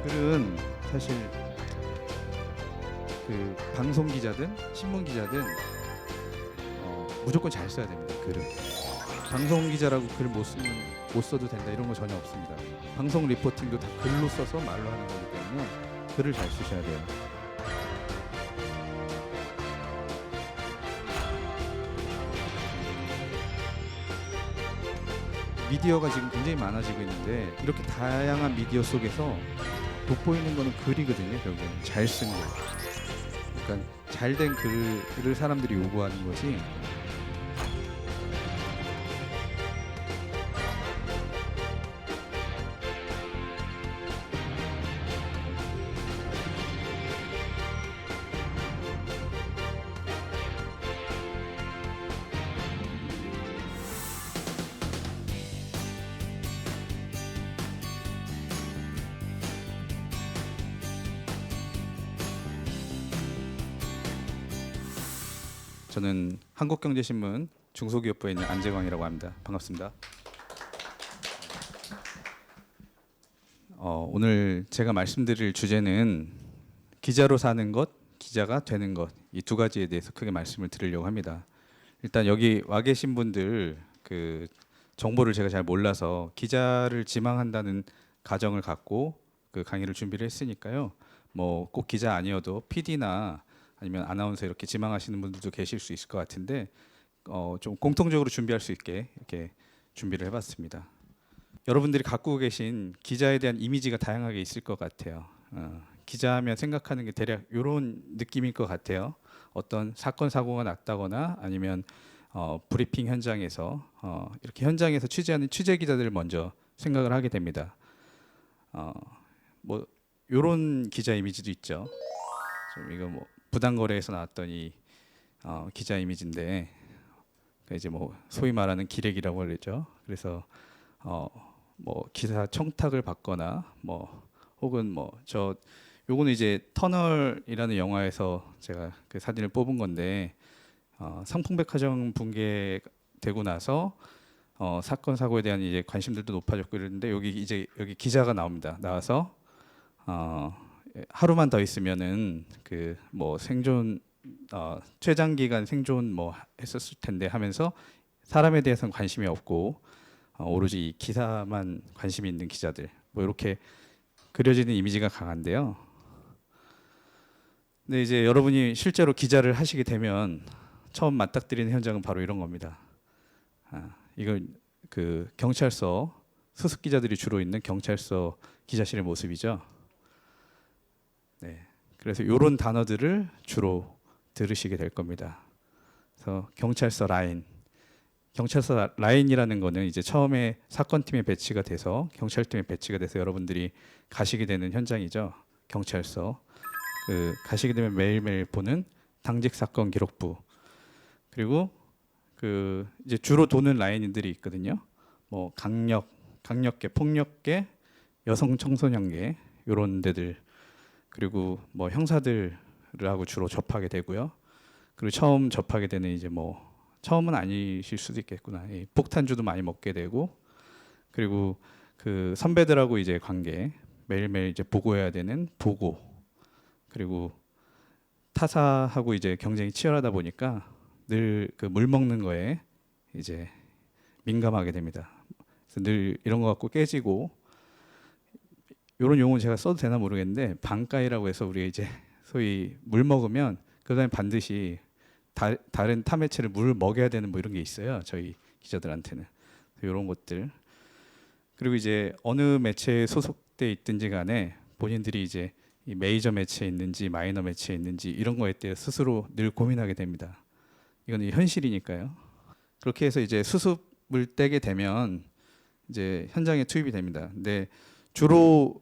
글은 사실 그 방송 기자든 신문 기자든 무조건 잘 써야 됩니다. 글을. 방송 기자라고 글 못 써도 된다 이런 거 전혀 없습니다. 방송 리포팅도 다 글로 써서 말로 하는 거기 때문에 글을 잘 쓰셔야 돼요. 미디어가 지금 굉장히 많아지고 있는데 이렇게 다양한 미디어 속에서 돋보이는 거는 글이거든요. 결국은 잘 쓴 글. 그러니까 잘된 글을 사람들이 요구하는 것이 저는 한국경제신문 중소기업부에 있는 안재광이라고 합니다. 반갑습니다. 오늘 제가 말씀드릴 주제는 기자로 사는 것, 기자가 되는 것, 이 두 가지에 대해서 크게 말씀을 드리려고 합니다. 일단 여기 와 계신 분들 그 정보를 제가 잘 몰라서 기자를 지망한다는 가정을 갖고 그 강의를 준비를 했으니까요. 뭐 꼭 기자 아니어도 PD나 아니면 아나운서 이렇게 지망하시는 분들도 계실 수 있을 것 같은데 좀 공통적으로 준비할 수 있게 이렇게 준비를 해봤습니다. 여러분들이 갖고 계신 기자에 대한 이미지가 다양하게 있을 것 같아요. 기자하면 생각하는 게 대략 이런 느낌일 것 같아요. 어떤 사건 사고가 났다거나 아니면 브리핑 현장에서 이렇게 현장에서 취재하는 취재 기자들을 먼저 생각을 하게 됩니다. 뭐 이런 기자 이미지도 있죠. 좀 이거 뭐 부당거래에서 나왔던 이 기자 이미지인데 이제 뭐 소위 말하는 기레기라고 그러죠. 그래서 뭐 기사 청탁을 받거나 뭐 혹은 뭐 요거는 이제 터널이라는 영화에서 제가 그 사진을 뽑은 건데 성풍백화점 붕괴되고 나서 사건 사고에 대한 이제 관심들도 높아졌고 이러는데 여기 기자가 나와서 하루만 더 있으면은 그 뭐 생존 최장 기간 생존 뭐 했었을 텐데 하면서 사람에 대해서는 관심이 없고 오로지 이 기사만 관심이 있는 기자들 뭐 이렇게 그려지는 이미지가 강한데요. 근데 이제 여러분이 실제로 기자를 하시게 되면 처음 맞닥뜨리는 현장은 바로 이런 겁니다. 이건 그 경찰서 수습 기자들이 주로 있는 경찰서 기자실의 모습이죠. 네. 그래서 이런 단어들을 주로 들으시게 될 겁니다. 그래서 경찰서 라인이라는 거는 이제 처음에 사건팀에 배치가 돼서 경찰팀에 배치가 돼서 여러분들이 가시게 되는 현장이죠. 경찰서 그 가시게 되면 매일매일 보는 당직 사건 기록부 그리고 그 이제 주로 도는 라인들이 있거든요. 뭐 강력계, 폭력계, 여성 청소년계 이런 데들 그리고 뭐 형사들하고 주로 접하게 되고요. 그리고 처음 접하게 되는 이제 뭐 처음은 아니실 수도 있겠구나. 폭탄주도 많이 먹게 되고 그리고 그 선배들하고 이제 관계 매일매일 이제 보고해야 되는 보고 그리고 타사하고 이제 경쟁이 치열하다 보니까 늘 그 물 먹는 거에 이제 민감하게 됩니다. 그래서 늘 이런 거 갖고 깨지고 이런 용어 제가 써도 되나 모르겠는데 방가이라고 해서 우리가 이제 소위 물 먹으면 그다음에 반드시 다른 타 매체를 물을 먹여야 되는 뭐 이런 게 있어요. 저희 기자들한테는 이런 것들 그리고 이제 어느 매체에 소속돼 있든지 간에 본인들이 이제 이 메이저 매체에 있는지 마이너 매체에 있는지 이런 거에 대해 스스로 늘 고민하게 됩니다. 이건 현실이니까요. 그렇게 해서 이제 수습을 떼게 되면 이제 현장에 투입이 됩니다. 근데 주로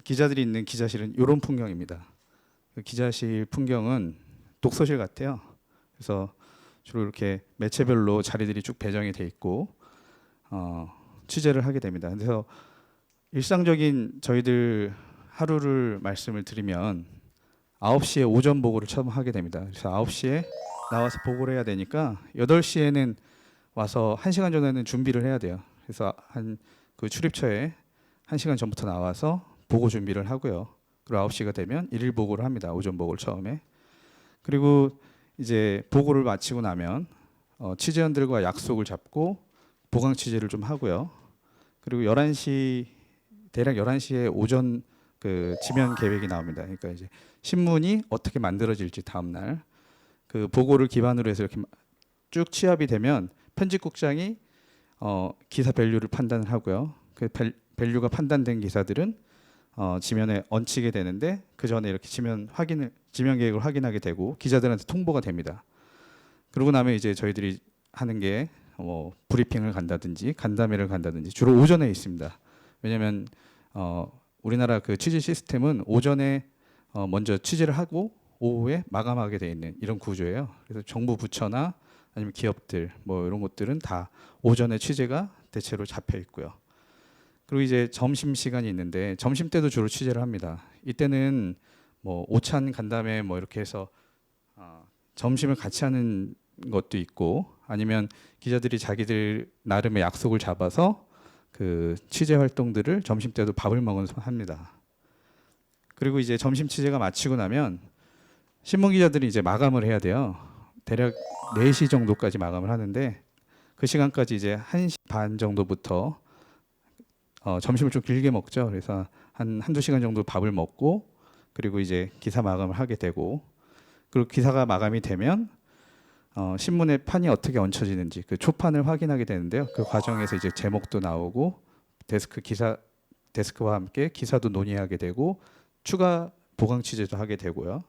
기자들이 있는 기자실은 이런 풍경입니다. 그 기자실 풍경은 독서실 같아요. 그래서 주로 이렇게 매체별로 자리들이 쭉 배정이 돼 있고 취재를 하게 됩니다. 그래서 일상적인 저희들 하루를 말씀을 드리면 9시에 오전 보고를 처음 하게 됩니다. 그래서 9시에 나와서 보고를 해야 되니까 8시에는 와서 1시간 전에는 준비를 해야 돼요. 그래서 그 출입처에 1시간 전부터 나와서 보고 준비를 하고요. 그리고 9시가 되면 일일 보고를 합니다. 오전 보고를 처음에. 그리고 이제 보고를 마치고 나면 취재원들과 약속을 잡고 보강 취재를 좀 하고요. 그리고 11시 대략 11시에 오전 그 지면 계획이 나옵니다. 그러니까 이제 신문이 어떻게 만들어질지 다음 날 그 보고를 기반으로 해서 이렇게 쭉 취합이 되면 편집국장이 기사 밸류를 판단을 하고요. 그 밸류가 판단된 기사들은 지면에 얹히게 되는데 그 전에 이렇게 지면 계획을 확인하게 되고 기자들한테 통보가 됩니다. 그러고 나면 이제 저희들이 하는 게 브리핑을 간다든지 간담회를 간다든지 주로 오전에 있습니다. 왜냐하면 우리나라 그 취재 시스템은 오전에 먼저 취재를 하고 오후에 마감하게 돼 있는 이런 구조예요. 그래서 정부 부처나 아니면 기업들 뭐 이런 것들은 다 오전에 취재가 대체로 잡혀 있고요. 그리고 이제 점심 시간이 있는데 점심 때도 주로 취재를 합니다. 이때는 뭐 오찬 간담회 뭐 이렇게 해서 점심을 같이 하는 것도 있고 아니면 기자들이 자기들 나름의 약속을 잡아서 그 취재 활동들을 점심 때도 밥을 먹으면서 합니다. 그리고 이제 점심 취재가 마치고 나면 신문 기자들이 이제 마감을 해야 돼요. 대략 4시 정도까지 마감을 하는데 그 시간까지 이제 1시 반 정도부터 점심을 좀 길게 먹죠. 그래서 한두 시간 정도 밥을 먹고 그리고 이제 기사 마감을 하게 되고 그리고 기사가 마감이 되면 신문의 판이 어떻게 얹혀지는지 그 초판을 확인하게 되는데요. 그 과정에서 이제 제목도 나오고 데스크와 함께 기사도 논의하게 되고 추가 보강 취재도 하게 되고요.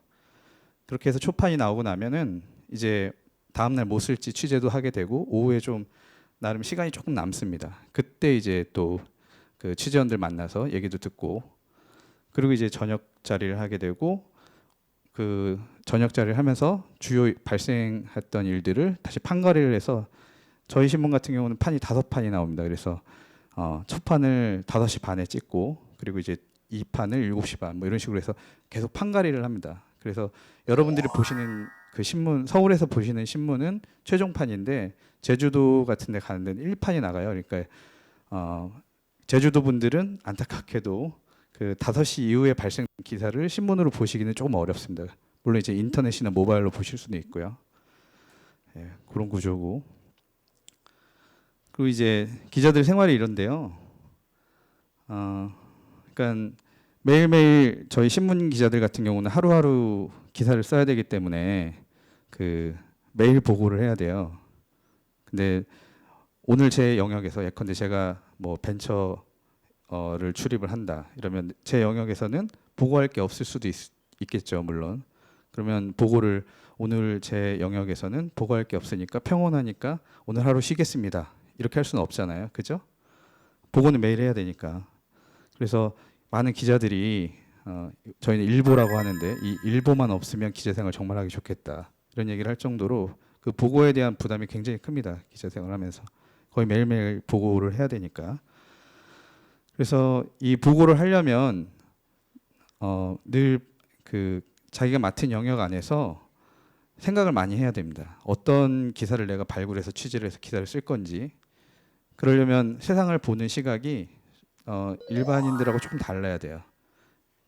그렇게 해서 초판이 나오고 나면은 이제 다음 날 뭐 쓸지 취재도 하게 되고 오후에 좀 나름 시간이 조금 남습니다. 그때 이제 또 그 취재원들 만나서 얘기도 듣고 그리고 이제 저녁 자리를 하게 되고 그 저녁 자리를 하면서 주요 발생했던 일들을 다시 판가리를 해서 저희 신문 같은 경우는 판이 5판이 나옵니다. 그래서 첫 판을 5시 반에 찍고 그리고 이제 2판을 7시 반 뭐 이런 식으로 해서 계속 판가리를 합니다. 그래서 여러분들이 보시는 그 신문 서울에서 보시는 신문은 최종판인데 제주도 같은 데 가는 데는 1판이 나가요. 그러니까 제주도 분들은 안타깝게도 그 5시 이후에 발생 기사를 신문으로 보시기는 조금 어렵습니다. 물론 이제 인터넷이나 모바일로 보실 수는 있고요. 예, 그런 구조고. 그리고 이제 기자들 생활이 이런데요. 그러니까 매일매일 저희 신문 기자들 같은 경우는 하루하루 기사를 써야 되기 때문에 그 매일 보고를 해야 돼요. 근데 오늘 제 영역에서 예컨대 제가 뭐 벤처를 출입을 한다 이러면 제 영역에서는 보고할 게 없을 수도 있겠죠 물론. 그러면 보고를 오늘 제 영역에서는 보고할 게 없으니까 평온하니까 오늘 하루 쉬겠습니다 이렇게 할 수는 없잖아요, 그죠? 보고는 매일 해야 되니까. 그래서 많은 기자들이 저희는 일보라고 하는데 이 일보만 없으면 기자 생활 정말 하기 좋겠다 이런 얘기를 할 정도로 그 보고에 대한 부담이 굉장히 큽니다. 기자 생활하면서 거의 매일매일 보고를 해야 되니까. 그래서 이 보고를 하려면 늘 그 자기가 맡은 영역 안에서 생각을 많이 해야 됩니다. 어떤 기사를 내가 발굴해서 취재를 해서 기사를 쓸 건지. 그러려면 세상을 보는 시각이 일반인들하고 조금 달라야 돼요.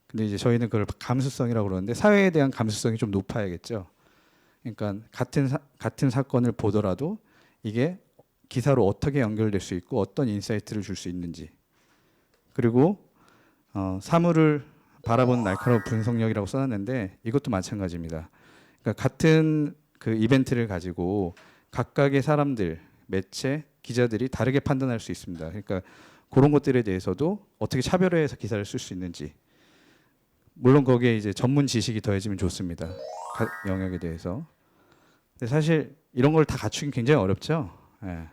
근데 이제 저희는 그걸 감수성이라고 그러는데 사회에 대한 감수성이 좀 높아야겠죠. 그러니까 같은 사건을 보더라도 이게 기사로 어떻게 연결될 수 있고 어떤 인사이트를 줄 수 있는지 그리고 사물을 바라보는 날카로운 분석력이라고 써놨는데 이것도 마찬가지입니다. 그러니까 같은 그 이벤트를 가지고 각각의 사람들, 매체, 기자들이 다르게 판단할 수 있습니다. 그러니까 그런 것들에 대해서도 어떻게 차별화해서 기사를 쓸 수 있는지 물론 거기에 이제 전문 지식이 더해지면 좋습니다. 각 영역에 대해서. 근데 사실 이런 걸 다 갖추긴 굉장히 어렵죠. 예.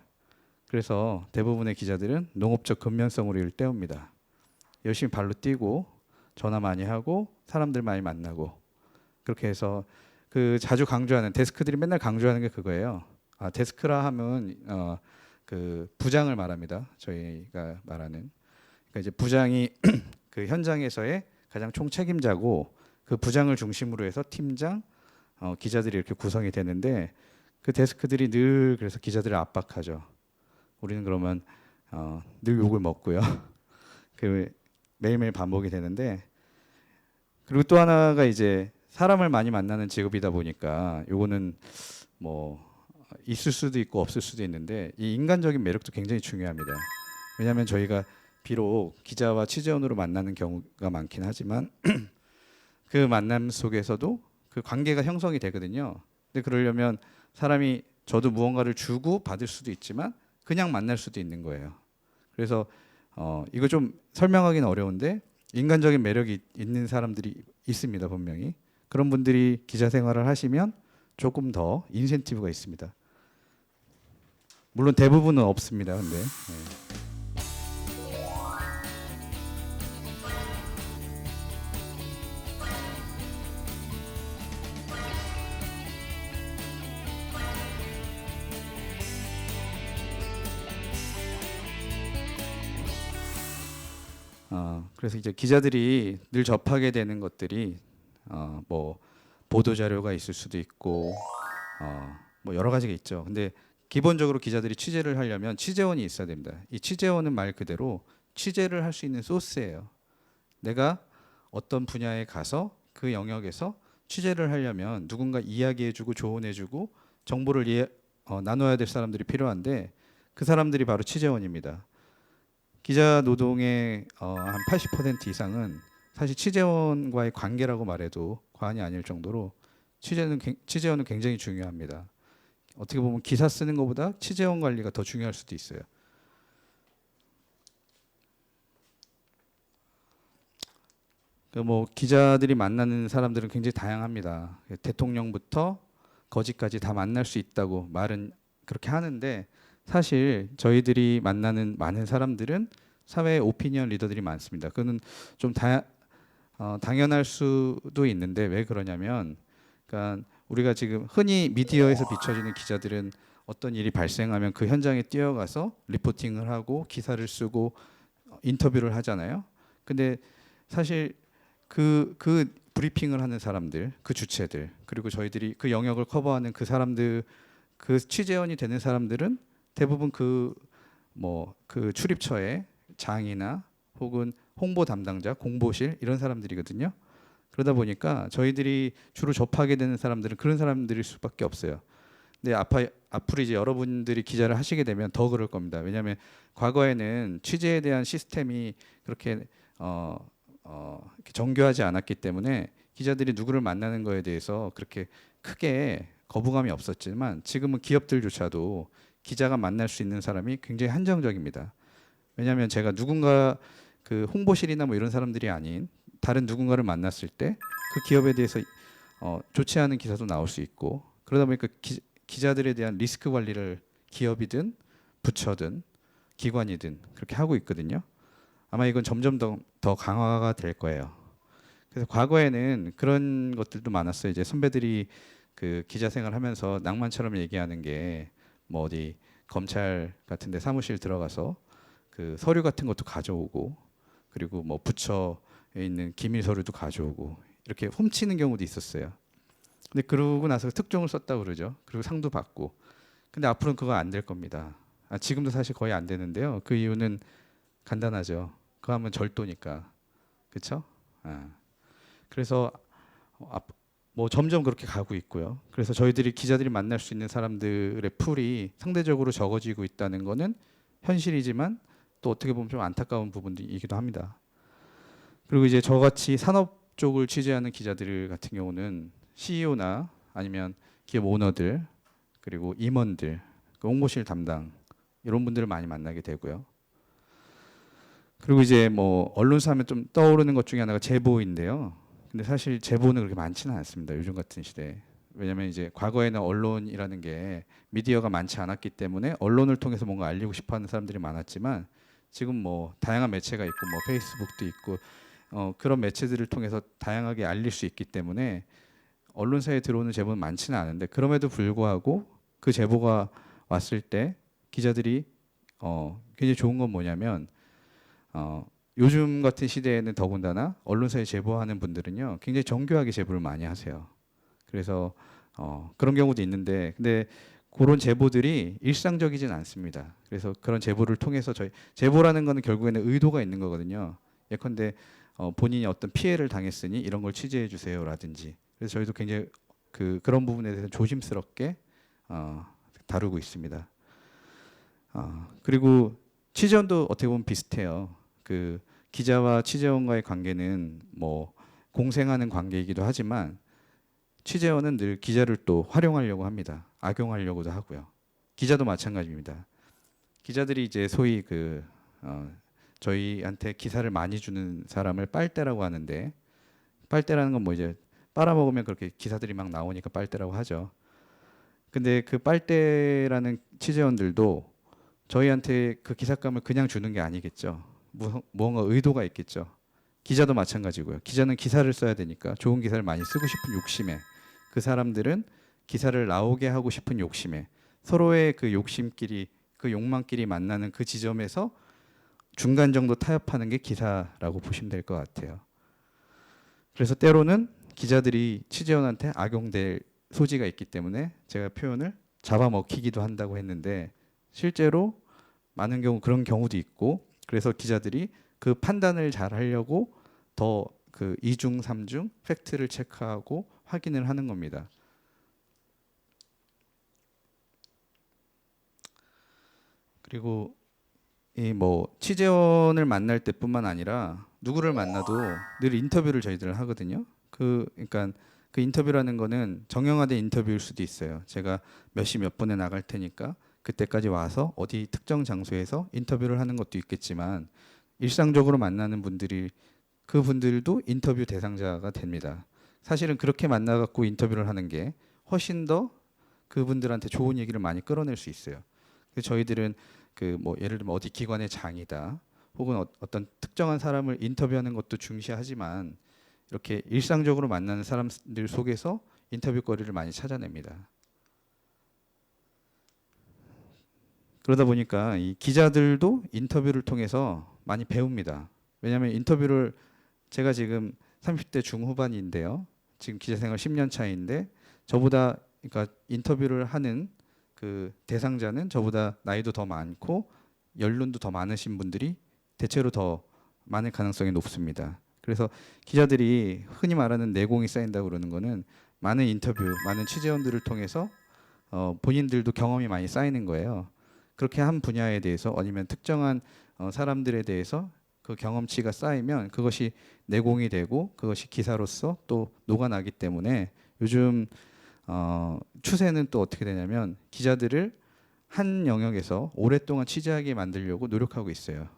그래서 대부분의 기자들은 농업적 근면성으로 일을 때웁니다. 열심히 발로 뛰고 전화 많이 하고 사람들 많이 만나고 그렇게 해서 그 자주 강조하는 데스크들이 맨날 강조하는 게 그거예요. 데스크라 하면 그 부장을 말합니다. 저희가 말하는. 그러니까 이제 부장이 그 현장에서의 가장 총책임자고 그 부장을 중심으로 해서 팀장, 기자들이 이렇게 구성이 되는데 그 데스크들이 늘 그래서 기자들을 압박하죠. 우리는 그러면 늘 욕을 먹고요. 그 매일매일 반복이 되는데, 그리고 또 하나가 이제 사람을 많이 만나는 직업이다 보니까 요거는 뭐 있을 수도 있고 없을 수도 있는데 이 인간적인 매력도 굉장히 중요합니다. 왜냐하면 저희가 비록 기자와 취재원으로 만나는 경우가 많긴 하지만 그 만남 속에서도 그 관계가 형성이 되거든요. 근데 그러려면 사람이 저도 무언가를 주고 받을 수도 있지만 그냥 만날 수도 있는 거예요. 그래서 이거 좀 설명하기는 어려운데 인간적인 매력이 있는 사람들이 있습니다, 분명히. 그런 분들이 기자 생활을 하시면 조금 더 인센티브가 있습니다. 물론 대부분은 없습니다. 근데 그래서 이제 기자들이 늘 접하게 되는 것들이 뭐 보도 자료가 있을 수도 있고 뭐 여러 가지가 있죠. 근데 기본적으로 기자들이 취재를 하려면 취재원이 있어야 됩니다. 이 취재원은 말 그대로 취재를 할 수 있는 소스예요. 내가 어떤 분야에 가서 그 영역에서 취재를 하려면 누군가 이야기해주고 조언해주고 정보를 나눠야 될 사람들이 필요한데 그 사람들이 바로 취재원입니다. 기자 노동의 한 80% 이상은 사실 취재원과의 관계라고 말해도 과언이 아닐 정도로 취재원은 굉장히 중요합니다. 어떻게 보면 기사 쓰는 것보다 취재원 관리가 더 중요할 수도 있어요. 뭐 기자들이 만나는 사람들은 굉장히 다양합니다. 대통령부터 거지까지 다 만날 수 있다고 말은 그렇게 하는데 사실 저희들이 만나는 많은 사람들은 사회의 오피니언 리더들이 많습니다. 그거는 좀 당연할 수도 있는데 왜 그러냐면, 그러니까 우리가 지금 흔히 미디어에서 비춰지는 기자들은 어떤 일이 발생하면 그 현장에 뛰어가서 리포팅을 하고 기사를 쓰고 인터뷰를 하잖아요. 근데 사실 그 브리핑을 하는 사람들, 그 주체들, 그리고 저희들이 그 영역을 커버하는 그 사람들, 그 취재원이 되는 사람들은 대부분 그 출입처에 장이나 혹은 홍보 담당자, 공보실 이런 사람들이거든요. 그러다 보니까 저희들이 주로 접하게 되는 사람들은 그런 사람들일 수밖에 없어요. 근데 앞으로 이제 여러분들이 기자를 하시게 되면 더 그럴 겁니다. 왜냐하면 과거에는 취재에 대한 시스템이 그렇게 이렇게 정교하지 않았기 때문에 기자들이 누구를 만나는 거에 대해서 그렇게 크게 거부감이 없었지만 지금은 기업들조차도 기자가 만날 수 있는 사람이 굉장히 한정적입니다. 왜냐하면 제가 누군가 그 홍보실이나 뭐 이런 사람들이 아닌 다른 누군가를 만났을 때 그 기업에 대해서 좋지 않은 기사도 나올 수 있고 그러다 보니까 기자들에 대한 리스크 관리를 기업이든 부처든 기관이든 그렇게 하고 있거든요. 아마 이건 점점 더 강화가 될 거예요. 그래서 과거에는 그런 것들도 많았어요. 이제 선배들이 그 기자 생활하면서 낭만처럼 얘기하는 게 뭐 어디 검찰 같은데 사무실 들어가서 그 서류 같은 것도 가져오고 그리고 뭐 부처에 있는 기밀 서류도 가져오고 이렇게 훔치는 경우도 있었어요. 근데 그러고 나서 특종을 썼다고 그러죠. 그리고 상도 받고. 근데 앞으로는 그거 안 될 겁니다. 지금도 사실 거의 안 되는데요. 그 이유는 간단하죠. 그거 하면 절도니까. 그렇죠? 그래서 뭐 점점 그렇게 가고 있고요. 그래서 저희들이 기자들이 만날 수 있는 사람들의 풀이 상대적으로 적어지고 있다는 거는 현실이지만 또 어떻게 보면 좀 안타까운 부분이기도 합니다. 그리고 이제 저같이 산업 쪽을 취재하는 기자들 같은 경우는 CEO나 아니면 기업 오너들 그리고 임원들, 그 홍보실 담당 이런 분들을 많이 만나게 되고요. 그리고 이제 뭐 언론사 하면 좀 떠오르는 것 중에 하나가 제보인데요. 근데 사실 제보는 그렇게 많지는 않습니다. 요즘 같은 시대에. 왜냐하면 이제 과거에는 언론이라는 게 미디어가 많지 않았기 때문에 언론을 통해서 뭔가 알리고 싶어하는 사람들이 많았지만 지금 뭐 다양한 매체가 있고 뭐 페이스북도 있고 그런 매체들을 통해서 다양하게 알릴 수 있기 때문에 언론사에 들어오는 제보는 많지는 않은데 그럼에도 불구하고 그 제보가 왔을 때 기자들이 굉장히 좋은 건 뭐냐면 요즘 같은 시대에는 더군다나 언론사에 제보하는 분들은요 굉장히 정교하게 제보를 많이 하세요. 그래서 그런 경우도 있는데 근데 그런 제보들이 일상적이진 않습니다. 그래서 그런 제보를 통해서 제보라는 거는 결국에는 의도가 있는 거거든요. 예컨대 본인이 어떤 피해를 당했으니 이런 걸 취재해 주세요라든지. 그래서 저희도 굉장히 그런 부분에 대해서 조심스럽게 다루고 있습니다. 그리고 취재원도 어떻게 보면 비슷해요. 그 기자와 취재원과의 관계는 뭐 공생하는 관계이기도 하지만 취재원은 늘 기자를 또 활용하려고 합니다. 악용하려고도 하고요. 기자도 마찬가지입니다. 기자들이 이제 소위 저희한테 기사를 많이 주는 사람을 빨대라고 하는데, 빨대라는 건 뭐 이제 빨아먹으면 그렇게 기사들이 막 나오니까 빨대라고 하죠. 근데 그 빨대라는 취재원들도 저희한테 그 기사감을 그냥 주는 게 아니겠죠. 무언가 의도가 있겠죠. 기자도 마찬가지고요. 기자는 기사를 써야 되니까 좋은 기사를 많이 쓰고 싶은 욕심에, 그 사람들은 기사를 나오게 하고 싶은 욕심에, 서로의 그 욕심끼리, 그 욕망끼리 만나는 그 지점에서 중간 정도 타협하는 게 기사라고 보시면 될 것 같아요. 그래서 때로는 기자들이 취재원한테 악용될 소지가 있기 때문에 제가 표현을 잡아먹히기도 한다고 했는데, 실제로 많은 경우 그런 경우도 있고, 그래서 기자들이 그 판단을 잘 하려고 더 그 2중, 3중 팩트를 체크하고 확인을 하는 겁니다. 그리고 이 뭐 취재원을 만날 때뿐만 아니라 누구를 만나도 늘 인터뷰를 저희들 하거든요. 그러니까 그 인터뷰라는 거는 정형화된 인터뷰일 수도 있어요. 제가 몇 시 몇 분에 나갈 테니까 그때까지 와서 어디 특정 장소에서 인터뷰를 하는 것도 있겠지만, 일상적으로 만나는 분들이, 그 분들도 인터뷰 대상자가 됩니다. 사실은 그렇게 만나갖고 인터뷰를 하는 게 훨씬 더 그분들한테 좋은 얘기를 많이 끌어낼 수 있어요. 그래서 저희들은 그 뭐 예를 들면 어디 기관의 장이다, 혹은 어떤 특정한 사람을 인터뷰하는 것도 중시하지만, 이렇게 일상적으로 만나는 사람들 속에서 인터뷰거리를 많이 찾아냅니다. 그러다 보니까 이 기자들도 인터뷰를 통해서 많이 배웁니다. 왜냐하면 인터뷰를, 제가 지금 30대 중후반인데요. 지금 기자 생활 10년 차인데, 저보다, 그러니까 인터뷰를 하는 그 대상자는 저보다 나이도 더 많고 연륜도 더 많으신 분들이 대체로 더 많을 가능성이 높습니다. 그래서 기자들이 흔히 말하는 내공이 쌓인다고 그러는 거는 많은 인터뷰, 많은 취재원들을 통해서 본인들도 경험이 많이 쌓이는 거예요. 그렇게 한 분야에 대해서, 아니면 특정한 사람들에 대해서 그 경험치가 쌓이면 그것이 내공이 되고 그것이 기사로서 또 녹아나기 때문에, 요즘 추세는 또 어떻게 되냐면 기자들을 한 영역에서 오랫동안 취재하게 만들려고 노력하고 있어요.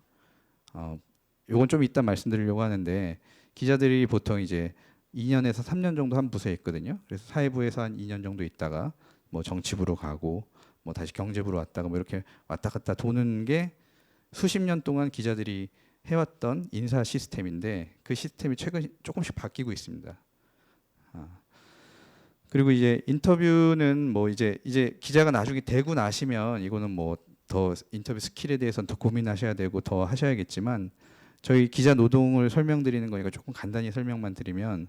요건 좀 이따 말씀드리려고 하는데, 기자들이 보통 이제 2년에서 3년 정도 한 부서에 있거든요. 그래서 사회부에서 한 2년 정도 있다가 뭐 정치부로 가고 뭐 다시 경제부로 왔다가 뭐 이렇게 왔다 갔다 도는 게 수십 년 동안 기자들이 해왔던 인사 시스템인데, 그 시스템이 최근 조금씩 바뀌고 있습니다. 그리고 이제 인터뷰는 뭐 이제 기자가 나중에 되고 나시면 이거는 뭐 더 인터뷰 스킬에 대해서는 더 고민하셔야 되고 더 하셔야겠지만, 저희 기자 노동을 설명드리는 거니까 조금 간단히 설명만 드리면,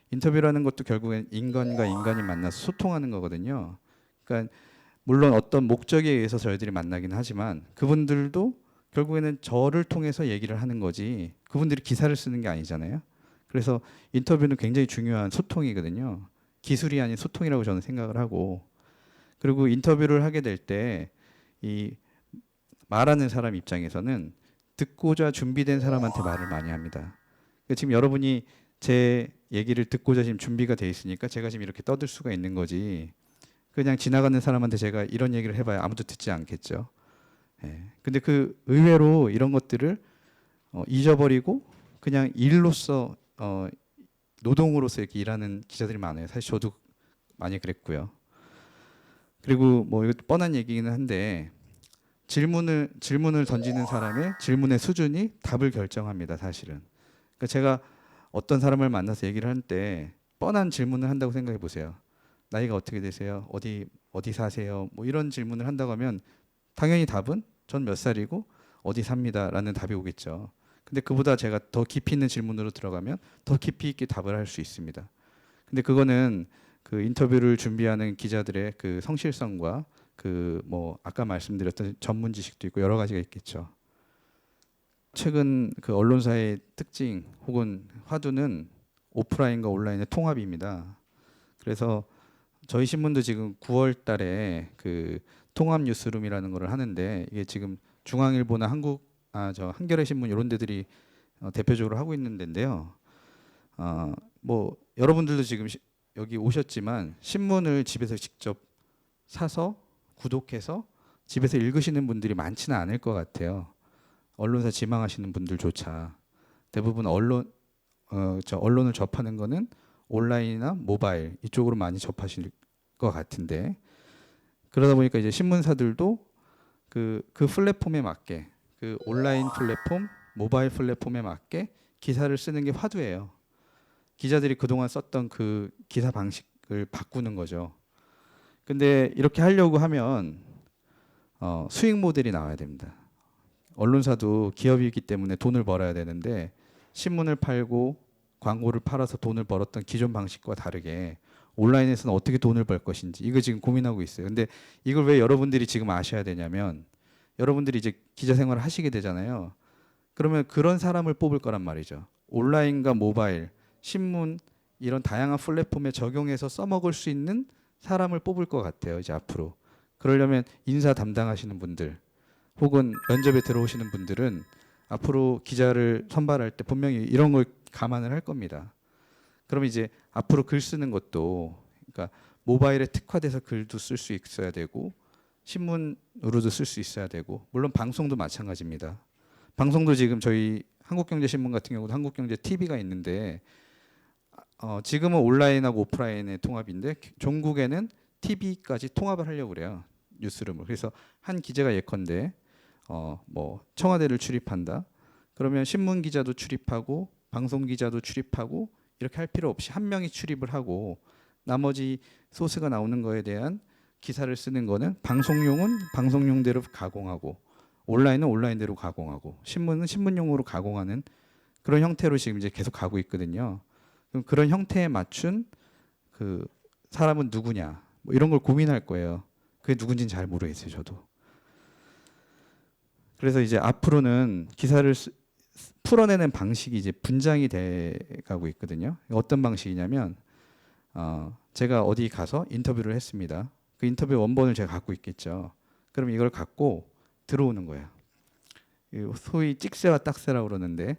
인터뷰라는 것도 결국엔 인간과 인간이 만나서 소통하는 거거든요. 그러니까 물론 어떤 목적에 의해서 저희들이 만나긴 하지만, 그분들도 결국에는 저를 통해서 얘기를 하는 거지 그분들이 기사를 쓰는 게 아니잖아요. 그래서 인터뷰는 굉장히 중요한 소통이거든요. 기술이 아닌 소통이라고 저는 생각을 하고, 그리고 인터뷰를 하게 될 때 이 말하는 사람 입장에서는 듣고자 준비된 사람한테 말을 많이 합니다. 그러니까 지금 여러분이 제 얘기를 듣고자 지금 준비가 돼 있으니까 제가 지금 이렇게 떠들 수가 있는 거지, 그냥 지나가는 사람한테 제가 이런 얘기를 해봐야 아무도 듣지 않겠죠. 예. 근데 그 의외로 이런 것들을 잊어버리고 그냥 일로서 노동으로서 이렇게 일하는 기자들이 많아요. 사실 저도 많이 그랬고요. 그리고 뭐 이것도 뻔한 얘기는 한데, 질문을 던지는 사람의 질문의 수준이 답을 결정합니다. 사실은. 그러니까 제가 어떤 사람을 만나서 얘기를 할 때 뻔한 질문을 한다고 생각해 보세요. 나이가 어떻게 되세요? 어디 사세요? 뭐 이런 질문을 한다고 하면 당연히 답은 전 몇 살이고 어디 삽니다라는 답이 오겠죠. 근데 그보다 제가 더 깊이 있는 질문으로 들어가면 더 깊이 있게 답을 할 수 있습니다. 근데 그거는 그 인터뷰를 준비하는 기자들의 그 성실성과 그 뭐 아까 말씀드렸던 전문 지식도 있고 여러 가지가 있겠죠. 최근 그 언론사의 특징 혹은 화두는 오프라인과 온라인의 통합입니다. 그래서 저희 신문도 지금 9월 달에 그 통합 뉴스룸이라는 거를 하는데, 이게 지금 중앙일보나 한겨레 신문 이런 데들이 대표적으로 하고 있는 데인데요. 뭐 여러분들도 지금 여기 오셨지만 신문을 집에서 직접 사서 구독해서 집에서 읽으시는 분들이 많지는 않을 것 같아요. 언론사 지망하시는 분들조차 대부분 언론을 접하는 거는 온라인이나 모바일 이쪽으로 많이 접하실 것 같은데, 그러다 보니까 이제 신문사들도 그 플랫폼에 맞게, 그 온라인 플랫폼, 모바일 플랫폼에 맞게 기사를 쓰는 게 화두예요. 기자들이 그동안 썼던 그 기사 방식을 바꾸는 거죠. 근데 이렇게 하려고 하면 수익 모델이 나와야 됩니다. 언론사도 기업이기 때문에 돈을 벌어야 되는데, 신문을 팔고 광고를 팔아서 돈을 벌었던 기존 방식과 다르게 온라인에서는 어떻게 돈을 벌 것인지, 이거 지금 고민하고 있어요. 근데 이걸 왜 여러분들이 지금 아셔야 되냐면, 여러분들이 이제 기자 생활을 하시게 되잖아요. 그러면 그런 사람을 뽑을 거란 말이죠. 온라인과 모바일, 신문 이런 다양한 플랫폼에 적용해서 써먹을 수 있는 사람을 뽑을 것 같아요, 이제 앞으로. 그러려면 인사 담당하시는 분들 혹은 면접에 들어오시는 분들은 앞으로 기자를 선발할 때 분명히 이런 걸 감안을 할 겁니다. 그럼 이제 앞으로 글 쓰는 것도, 그러니까 모바일에 특화돼서 글도 쓸 수 있어야 되고 신문으로도 쓸 수 있어야 되고, 물론 방송도 마찬가지입니다. 방송도 지금 저희 한국경제신문 같은 경우도 한국경제 TV가 있는데, 지금은 온라인하고 오프라인의 통합인데 종국에는 TV까지 통합을 하려고 그래요, 뉴스룸을. 그래서 한 기자가 예컨대 뭐 청와대를 출입한다. 그러면 신문 기자도 출입하고 방송 기자도 출입하고 이렇게 할 필요 없이 한 명이 출입을 하고, 나머지 소스가 나오는 거에 대한 기사를 쓰는 거는 방송용은 방송용대로 가공하고, 온라인은 온라인대로 가공하고, 신문은 신문용으로 가공하는 그런 형태로 지금 이제 계속 가고 있거든요. 그럼 그런 형태에 맞춘 그 사람은 누구냐, 뭐 이런 걸 고민할 거예요. 그게 누군지는 잘 모르겠어요, 저도. 그래서 이제 앞으로는 기사를 풀어내는 방식이 이제 분장이 돼 가고 있거든요. 어떤 방식이냐면, 제가 어디 가서 인터뷰를 했습니다. 그 인터뷰 원본을 제가 갖고 있겠죠. 그럼 이걸 갖고 들어오는 거예요. 소위 찍새와 딱새라고 그러는데,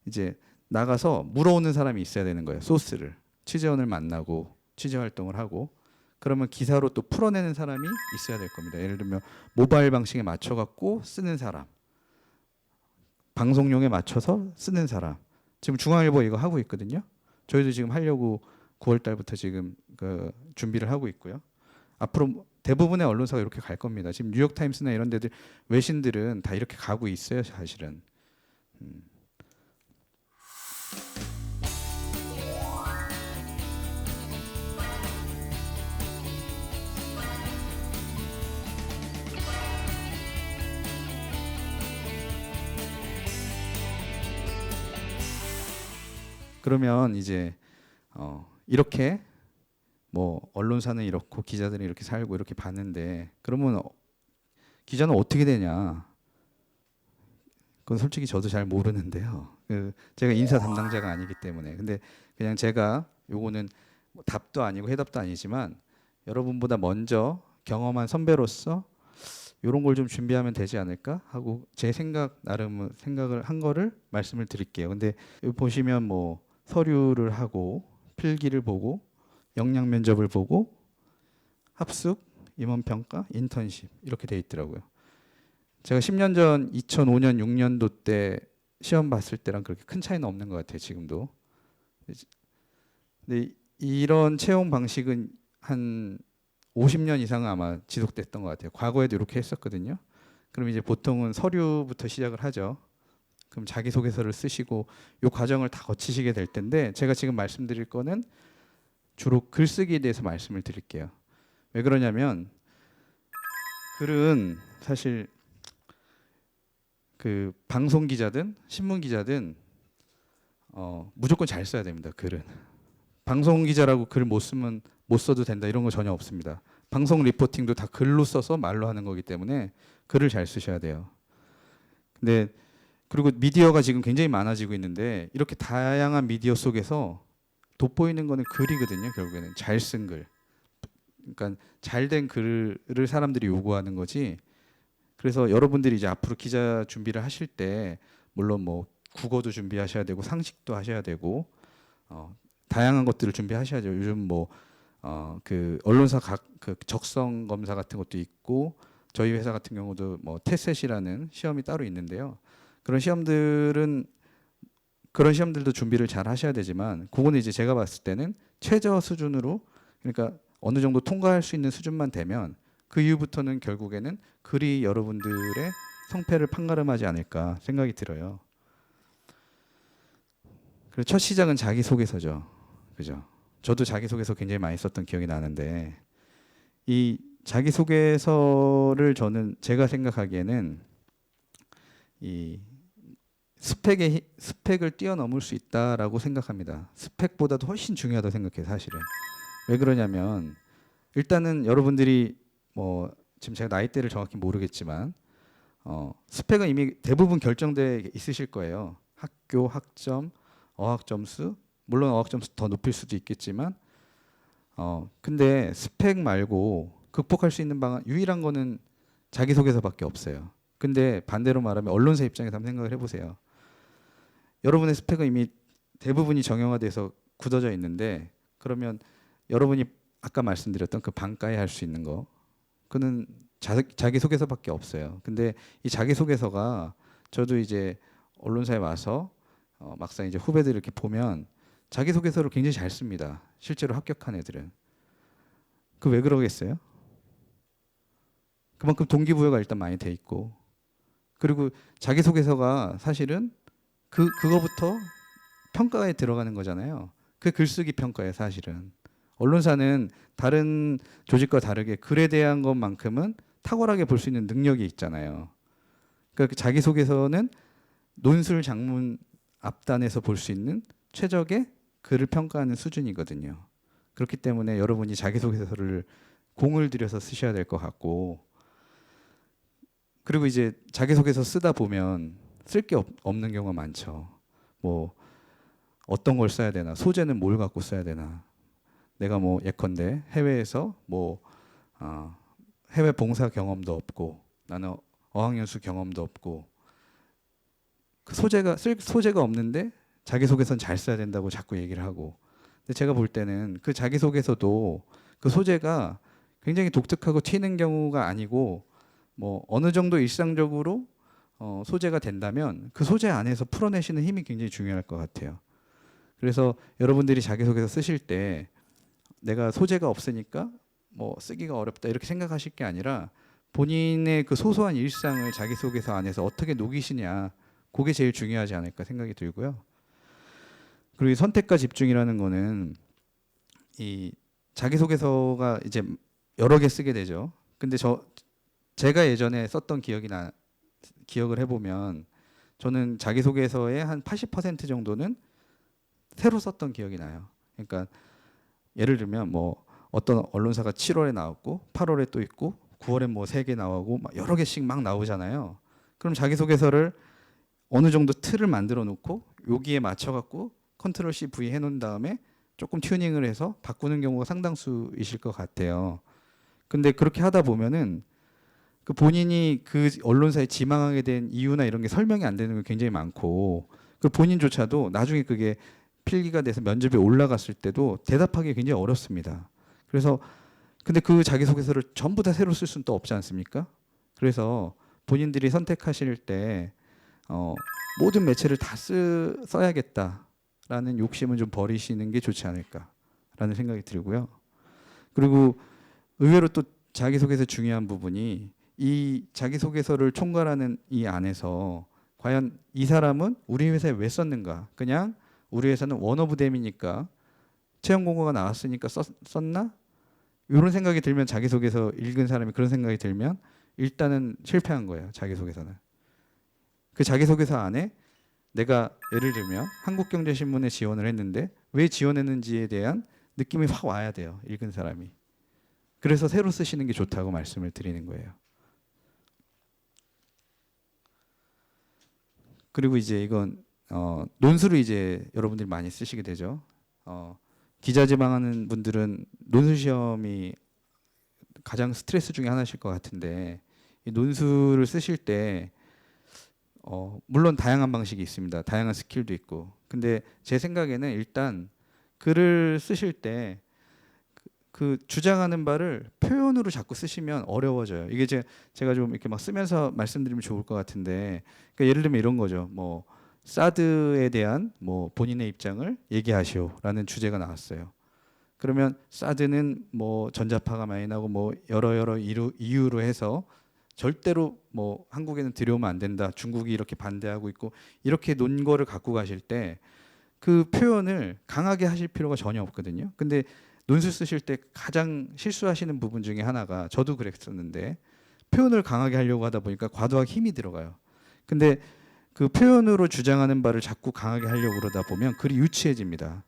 이제 나가서 물어오는 사람이 있어야 되는 거예요. 소스를, 취재원을 만나고 취재 활동을 하고, 그러면 기사로 또 풀어내는 사람이 있어야 될 겁니다. 예를 들면 모바일 방식에 맞춰 갖고 쓰는 사람, 방송용에 맞춰서 쓰는 사람. 지금 중앙일보 이거 하고 있거든요. 저희도 지금 하려고 9월 달부터 지금 그 준비를 하고 있고요. 앞으로 대부분의 언론사가 이렇게 갈 겁니다. 지금 뉴욕타임스나 이런 데들, 외신들은 다 이렇게 가고 있어요, 사실은. 그러면 이제 이렇게 뭐 언론사는 이렇고 기자들은 이렇게 살고 이렇게 봤는데, 그러면 기자는 어떻게 되냐? 그건 솔직히 저도 잘 모르는데요. 제가 인사 담당자가 아니기 때문에. 근데 그냥 제가 요거는 뭐 답도 아니고 해답도 아니지만, 여러분보다 먼저 경험한 선배로서 이런 걸 좀 준비하면 되지 않을까 하고 제 나름 생각을 한 거를 말씀을 드릴게요. 근데 여기 보시면 뭐 서류를 하고 필기를 보고 역량 면접을 보고 합숙, 임원 평가, 인턴십 이렇게 돼 있더라고요. 제가 10년 전 2005년 6년도 때 시험 봤을 때랑 그렇게 큰 차이는 없는 것 같아요, 지금도. 근데 이런 채용 방식은 한 50년 이상은 아마 지속됐던 것 같아요. 과거에도 이렇게 했었거든요. 그럼 이제 보통은 서류부터 시작을 하죠. 그럼 자기소개서를 쓰시고 이 과정을 다 거치시게 될 텐데, 제가 지금 말씀드릴 거는 주로 글쓰기에 대해서 말씀을 드릴게요. 왜 그러냐면, 글은 사실 그 방송 기자든 신문 기자든 무조건 잘 써야 됩니다. 글은. 방송 기자라고 글 못 쓰면 못 써도 된다 이런 거 전혀 없습니다. 방송 리포팅도 다 글로 써서 말로 하는 거기 때문에 글을 잘 쓰셔야 돼요. 근데 그리고 미디어가 지금 굉장히 많아지고 있는데 이렇게 다양한 미디어 속에서 돋보이는 거는 글이거든요. 결국에는 잘 쓴 글. 그러니까 잘된 글을 사람들이 요구하는 거지. 그래서 여러분들이 이제 앞으로 기자 준비를 하실 때 물론 뭐 국어도 준비하셔야 되고 상식도 하셔야 되고 다양한 것들을 준비하셔야죠. 요즘 뭐 그 언론사 각 그 적성 검사 같은 것도 있고 저희 회사 같은 경우도 뭐 테셋이라는 시험이 따로 있는데요. 그런 시험들은 그런 시험들도 준비를 잘 하셔야 되지만 그거는 이제 제가 봤을 때는 최저 수준으로 그러니까 어느 정도 통과할 수 있는 수준만 되면 그 이후부터는 결국에는 글이 여러분들의 성패를 판가름하지 않을까 생각이 들어요. 그래서 첫 시작은 자기소개서죠. 그죠? 저도 자기소개서 굉장히 많이 썼던 기억이 나는데 이 자기소개서를 저는 제가 생각하기에는 이 스펙을 뛰어넘을 수 있다라고 생각합니다. 스펙보다도 훨씬 중요하다고 생각해요, 사실은. 왜 그러냐면 일단은 여러분들이 뭐 지금 제가 나이대를 정확히 모르겠지만 스펙은 이미 대부분 결정돼 있으실 거예요. 학교, 학점, 어학 점수, 물론 어학 점수 더 높일 수도 있겠지만 근데 스펙 말고 극복할 수 있는 방안 유일한 거는 자기소개서밖에 없어요. 근데 반대로 말하면 언론사 입장에서 한번 생각을 해보세요. 여러분의 스펙은 이미 대부분이 정형화돼서 굳어져 있는데 그러면 여러분이 아까 말씀드렸던 그 반가에 할 수 있는 거 그는 자기소개서밖에 없어요. 근데 이 자기소개서가 저도 이제 언론사에 와서 막상 이제 후배들 이렇게 보면 자기소개서를 굉장히 잘 씁니다. 실제로 합격한 애들은. 그 왜 그러겠어요? 그만큼 동기부여가 일단 많이 돼 있고 그리고 자기소개서가 사실은 그거부터 평가에 들어가는 거잖아요. 그 글쓰기 평가에 사실은. 언론사는 다른 조직과 다르게 글에 대한 것만큼은 탁월하게 볼 수 있는 능력이 있잖아요. 그러니까 자기소개서는 논술 장문 앞단에서 볼 수 있는 최적의 글을 평가하는 수준이거든요. 그렇기 때문에 여러분이 자기소개서를 공을 들여서 쓰셔야 될 것 같고 그리고 이제 자기소개서 쓰다 보면 쓸 게 없는 경우가 많죠. 뭐 어떤 걸 써야 되나, 소재는 뭘 갖고 써야 되나. 내가 뭐 예컨대 해외에서 뭐 해외 봉사 경험도 없고 나는 어학연수 경험도 없고 그 쓸 소재가 없는데 자기소개서는 잘 써야 된다고 자꾸 얘기를 하고 근데 제가 볼 때는 그 자기소개서도 그 소재가 굉장히 독특하고 튀는 경우가 아니고 뭐 어느 정도 일상적으로 소재가 된다면 그 소재 안에서 풀어내시는 힘이 굉장히 중요할 것 같아요. 그래서 여러분들이 자기소개서 쓰실 때 내가 소재가 없으니까 뭐 쓰기가 어렵다 이렇게 생각하실 게 아니라 본인의 그 소소한 일상을 자기소개서 안에서 어떻게 녹이시냐 그게 제일 중요하지 않을까 생각이 들고요. 그리고 이 선택과 집중이라는 거는 이 자기소개서가 이제 여러 개 쓰게 되죠. 근데 제가 예전에 썼던 기억을 해보면 저는 자기소개서의 한 80% 정도는 새로 썼던 기억이 나요. 그러니까 예를 들면 뭐 어떤 언론사가 7월에 나왔고 8월에 또 있고 9월에 뭐 3개 나오고 막 여러 개씩 막 나오잖아요. 그럼 자기소개서를 어느 정도 틀을 만들어 놓고 여기에 맞춰 갖고 컨트롤 C V 해 놓은 다음에 조금 튜닝을 해서 바꾸는 경우가 상당수이실 것 같아요. 근데 그렇게 하다 보면은 그 본인이 그 언론사에 지망하게 된 이유나 이런 게 설명이 안 되는 게 굉장히 많고 그 본인조차도 나중에 그게 필기가 돼서 면접에 올라갔을 때도 대답하기 굉장히 어렵습니다. 그래서 근데 그 자기소개서를 전부 다 새로 쓸 수는 또 없지 않습니까? 그래서 본인들이 선택하실 때 모든 매체를 다 써야겠다라는 욕심은 좀 버리시는 게 좋지 않을까라는 생각이 들고요. 그리고 의외로 또 자기소개서 중요한 부분이 이 자기소개서를 총괄하는 이 안에서 과연 이 사람은 우리 회사에 왜 썼는가? 그냥 우리 회사는 원오브댐이니까 채용 공고가 나왔으니까 썼나? 이런 생각이 들면 자기소개서 읽은 사람이 그런 생각이 들면 일단은 실패한 거예요. 자기소개서는. 그 자기소개서 안에 내가 예를 들면 한국경제신문에 지원을 했는데 왜 지원했는지에 대한 느낌이 확 와야 돼요. 읽은 사람이. 그래서 새로 쓰시는 게 좋다고 말씀을 드리는 거예요. 그리고 이제 이건 논술을 이제 여러분들이 많이 쓰시게 되죠. 기자 지망하는 분들은 논술 시험이 가장 스트레스 중에 하나실 것 같은데 이 논술을 쓰실 때 물론 다양한 방식이 있습니다. 다양한 스킬도 있고. 근데 제 생각에는 일단 글을 쓰실 때 그 주장하는 바를 표현으로 자꾸 쓰시면 어려워져요. 이게 제가 좀 이렇게 막 쓰면서 말씀드리면 좋을 것 같은데, 그러니까 예를 들면 이런 거죠. 뭐 사드에 대한 뭐 본인의 입장을 얘기하시오라는 주제가 나왔어요. 그러면 사드는 뭐 전자파가 많이 나고 뭐 여러 이유로 해서 절대로 뭐 한국에는 들여오면 안 된다. 중국이 이렇게 반대하고 있고 이렇게 논거를 갖고 가실 때 그 표현을 강하게 하실 필요가 전혀 없거든요. 근데 논술 쓰실 때 가장 실수하시는 부분 중에 하나가 저도 그랬었는데 표현을 강하게 하려고 하다 보니까 과도하게 힘이 들어가요. 근데 그 표현으로 주장하는 바를 자꾸 강하게 하려고 그러다 보면 글이 유치해집니다.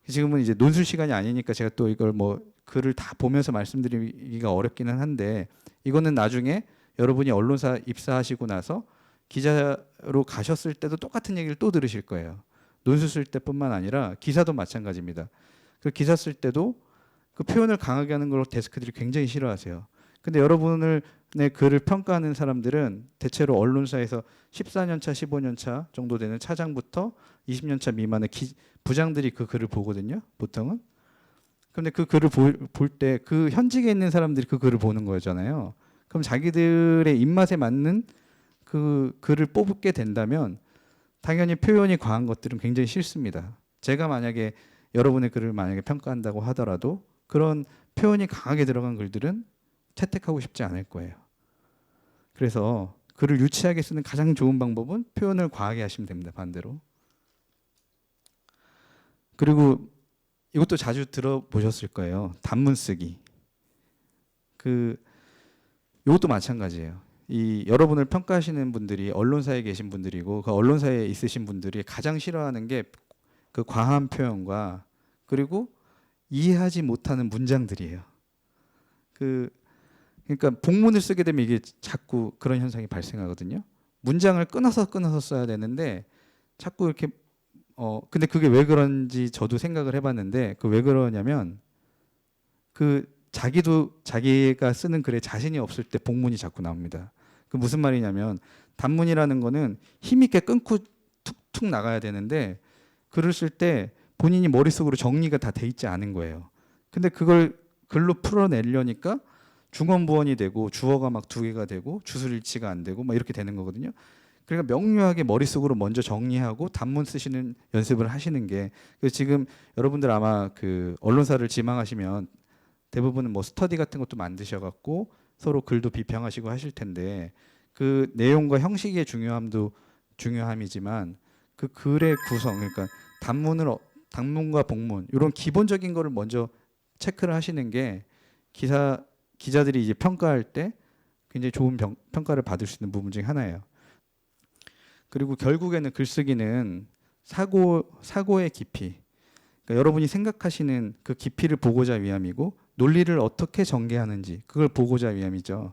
지금은 이제 논술 시간이 아니니까 제가 또 이걸 뭐 글을 다 보면서 말씀드리기가 어렵기는 한데 이거는 나중에 여러분이 언론사 입사하시고 나서 기자로 가셨을 때도 똑같은 얘기를 또 들으실 거예요. 논술 쓸 때뿐만 아니라 기사도 마찬가지입니다. 그 기사 쓸 때도 그 표현을 강하게 하는 걸 데스크들이 굉장히 싫어하세요. 근데 여러분의 글을 평가하는 사람들은 대체로 언론사에서 14년 차, 15년 차 정도 되는 차장부터 20년 차 미만의 부장들이 그 글을 보거든요. 보통은. 근데 그 글을 볼 때 그 현직에 있는 사람들이 그 글을 보는 거잖아요. 그럼 자기들의 입맛에 맞는 그 글을 뽑게 된다면 당연히 표현이 과한 것들은 굉장히 싫습니다. 제가 만약에 여러분의 글을 만약에 평가한다고 하더라도 그런 표현이 강하게 들어간 글들은 채택하고 싶지 않을 거예요. 그래서 글을 유치하게 쓰는 가장 좋은 방법은 표현을 과하게 하시면 됩니다. 반대로. 그리고 이것도 자주 들어보셨을 거예요. 단문 쓰기. 이것도 마찬가지예요. 이 여러분을 평가하시는 분들이 언론사에 계신 분들이고 그 언론사에 있으신 분들이 가장 싫어하는 게 그 과한 표현과 그리고 이해하지 못하는 문장들이에요. 그러니까 복문을 쓰게 되면 이게 자꾸 그런 현상이 발생하거든요. 문장을 끊어서 써야 되는데 자꾸 이렇게 근데 그게 왜 그런지 저도 생각을 해봤는데 그 왜 그러냐면 자기가 쓰는 글에 자신이 없을 때 복문이 자꾸 나옵니다. 그 무슨 말이냐면 단문이라는 거는 힘 있게 끊고 툭툭 나가야 되는데 글을 쓸 때 본인이 머릿속으로 정리가 다 돼 있지 않은 거예요. 근데 그걸 글로 풀어내려니까 중언부언이 되고 주어가 막 두 개가 되고 주술일치가 안 되고 막 이렇게 되는 거거든요. 그러니까 명료하게 머릿속으로 먼저 정리하고 단문 쓰시는 연습을 하시는 게 지금 여러분들 아마 그 언론사를 지망하시면 대부분은 뭐 스터디 같은 것도 만드셔갖고 서로 글도 비평하시고 하실 텐데 그 내용과 형식의 중요함이지만 그 글의 구성 그러니까 단문과 복문 이런 기본적인 거를 먼저 체크를 하시는 게 기자들이 이제 평가할 때 굉장히 좋은 평가를 받을 수 있는 부분 중에 하나예요. 그리고 결국에는 글쓰기는 사고의 깊이, 그러니까 여러분이 생각하시는 그 깊이를 보고자 위함이고 논리를 어떻게 전개하는지 그걸 보고자 위함이죠.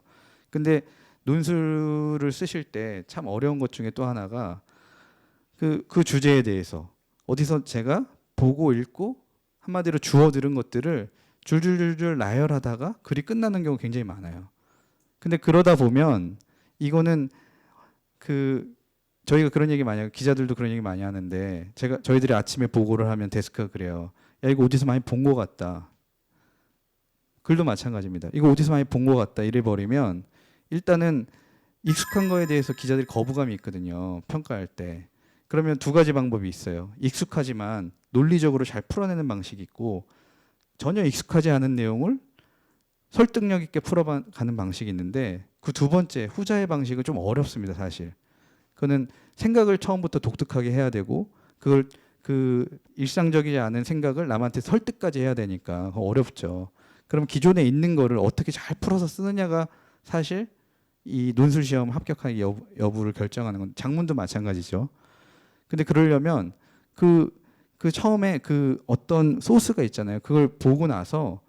근데 논술을 쓰실 때 참 어려운 것 중에 또 하나가 그 주제에 대해서 어디서 제가 보고 읽고 한마디로 주워 들은 것들을 줄줄줄줄 나열하다가 글이 끝나는 경우 굉장히 많아요. 근데 그러다 보면 이거는 저희가 그런 얘기 많이 하고 기자들도 그런 얘기 많이 하는데 저희들이 아침에 보고를 하면 데스크가 그래요. 야 이거 어디서 많이 본 것 같다. 글도 마찬가지입니다. 이거 어디서 많이 본 것 같다 이래 버리면 일단은 익숙한 거에 대해서 기자들이 거부감이 있거든요. 평가할 때. 그러면 두 가지 방법이 있어요. 익숙하지만 논리적으로 잘 풀어내는 방식이 있고 전혀 익숙하지 않은 내용을 설득력 있게 풀어가는 방식이 있는데 그 두 번째 후자의 방식은 좀 어렵습니다. 사실. 그거는 생각을 처음부터 독특하게 해야 되고 그걸 일상적이지 않은 생각을 남한테 설득까지 해야 되니까 어렵죠. 그럼 기존에 있는 거를 어떻게 잘 풀어서 쓰느냐가 사실 이 논술 시험 합격하기 여부를 결정하는 건 장문도 마찬가지죠. 근데 그러려면 처음에 어떤 소스가 있잖아요. 그걸 보고 나서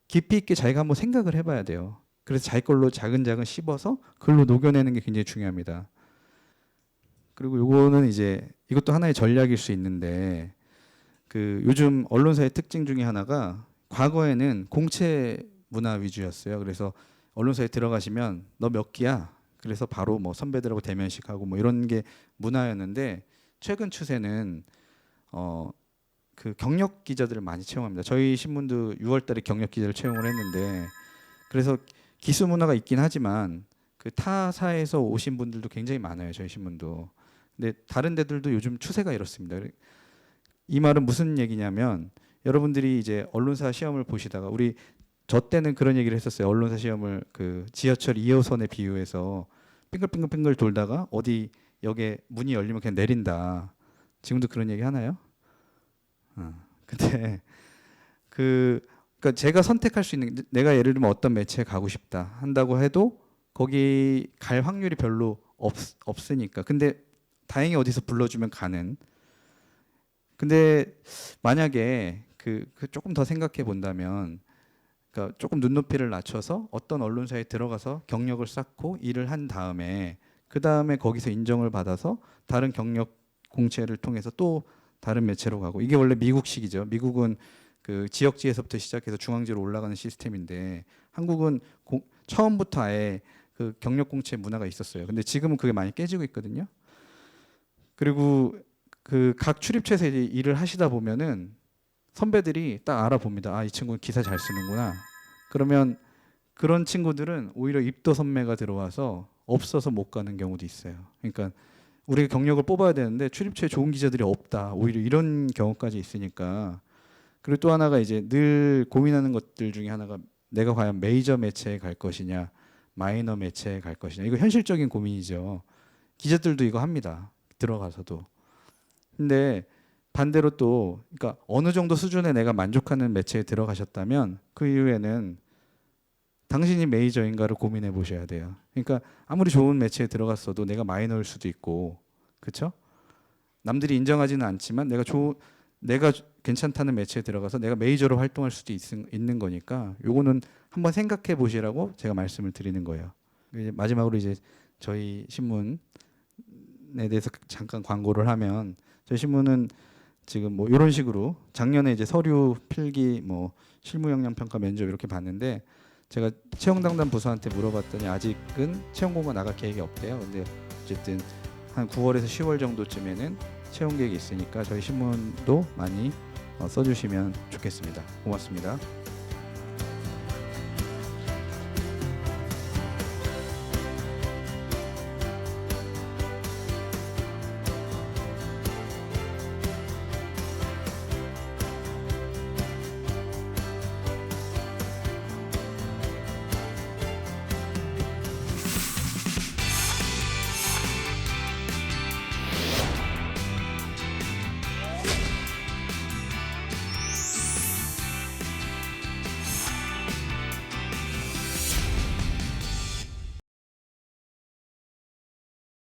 깊이 있게 자기가 한번 생각을 해봐야 돼요. 그래서 자기 걸로 자근자근 씹어서 글로 녹여내는 게 굉장히 중요합니다. 그리고 요거는 이제 이것도 하나의 전략일 수 있는데 그 요즘 언론사의 특징 중에 하나가 과거에는 공채 문화 위주였어요. 그래서 언론사에 들어가시면 너 몇 기야? 그래서 바로 뭐 선배들하고 대면식하고 뭐 이런 게 문화였는데 최근 추세는 그 경력 기자들을 많이 채용합니다. 저희 신문도 6월달에 경력 기자를 채용을 했는데 그래서 기수 문화가 있긴 하지만 그 타사에서 오신 분들도 굉장히 많아요. 저희 신문도. 근데 다른 데들도 요즘 추세가 이렇습니다. 이 말은 무슨 얘기냐면 여러분들이 이제 언론사 시험을 보시다가 우리 저 때는 그런 얘기를 했었어요. 언론사 시험을 그 지하철 2호선에 비유해서 빙글빙글빙글 돌다가 어디 역에 문이 열리면 그냥 내린다. 지금도 그런 얘기 하나요? 근데 그러니까 제가 선택할 수 있는 내가 예를 들면 어떤 매체에 가고 싶다 한다고 해도 거기 갈 확률이 별로 없으니까. 근데 다행히 어디서 불러주면 가는. 근데 만약에 그 조금 더 생각해 본다면, 그러니까 조금 눈높이를 낮춰서 어떤 언론사에 들어가서 경력을 쌓고 일을 한 다음에 그 다음에 거기서 인정을 받아서 다른 경력 공채를 통해서 또 다른 매체로 가고 이게 원래 미국식이죠. 미국은 그 지역지에서부터 시작해서 중앙지로 올라가는 시스템인데 한국은 처음부터 아예 그 경력 공채 문화가 있었어요. 근데 지금은 그게 많이 깨지고 있거든요. 그리고 그 각 출입처에서 이제 일을 하시다 보면은 선배들이 딱 알아봅니다. 아, 이 친구는 기사 잘 쓰는구나. 그러면 그런 친구들은 오히려 입도 선매가 들어와서 없어서 못 가는 경우도 있어요. 그러니까 우리가 경력을 뽑아야 되는데 출입처에 좋은 기자들이 없다. 오히려 이런 경우까지 있으니까. 그리고 또 하나가 이제 늘 고민하는 것들 중에 하나가 내가 과연 메이저 매체에 갈 것이냐, 마이너 매체에 갈 것이냐. 이거 현실적인 고민이죠. 기자들도 이거 합니다. 들어가서도. 근데 반대로 또 그러니까 어느 정도 수준에 내가 만족하는 매체에 들어가셨다면 그 이후에는 당신이 메이저인가를 고민해 보셔야 돼요. 그러니까 아무리 좋은 매체에 들어갔어도 내가 마이너일 수도 있고, 그렇죠? 남들이 인정하지는 않지만 내가 괜찮다는 매체에 들어가서 내가 메이저로 활동할 수도 있는 거니까 요거는 한번 생각해 보시라고 제가 말씀을 드리는 거예요. 이제 마지막으로 이제 저희 신문에 대해서 잠깐 광고를 하면 저희 신문은 지금 뭐 이런 식으로 작년에 이제 서류 필기 뭐 실무 역량 평가 면접 이렇게 봤는데 제가 채용 담당 부서한테 물어봤더니 아직은 채용 공고 나갈 계획이 없대요. 근데 어쨌든 한 9월에서 10월 정도쯤에는 채용 계획이 있으니까 저희 신문도 많이 써주시면 좋겠습니다. 고맙습니다.